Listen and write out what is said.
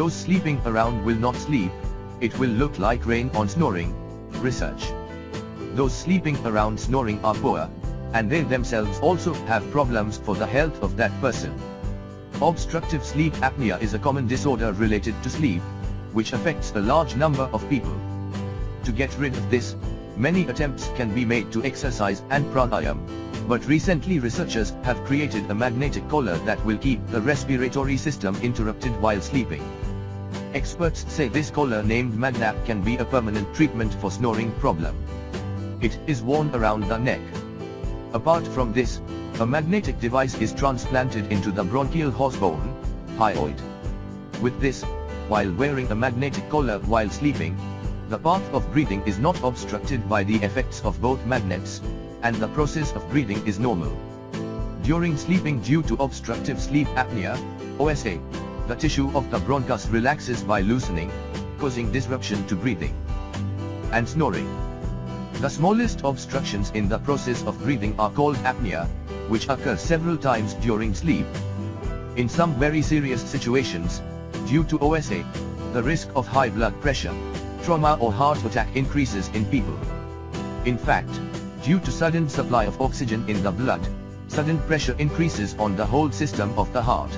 Those sleeping around will not sleep, it will look like rain on snoring. Research. Those sleeping around snoring are poor, and they themselves also have problems for the health of that person. Obstructive sleep apnea is a common disorder related to sleep, which affects a large number of people. To get rid of this, many attempts can be made to exercise and pranayam, but recently researchers have created a magnetic collar that will keep the respiratory system interrupted while sleeping. Experts say this collar named MagNap can be a permanent treatment for snoring problem. It is worn around the neck. Apart from this, a magnetic device is transplanted into the bronchial horsebone, hyoid. With this, while wearing a magnetic collar while sleeping, the path of breathing is not obstructed by the effects of both magnets, and the process of breathing is normal. During sleeping due to obstructive sleep apnea, OSA, the tissue of the bronchus relaxes by loosening, causing disruption to breathing and snoring. The smallest obstructions in the process of breathing are called apnea, which occur several times during sleep. In some very serious situations, due to OSA, the risk of high blood pressure, trauma or heart attack increases in people. In fact, due to sudden supply of oxygen in the blood, sudden pressure increases on the whole system of the heart.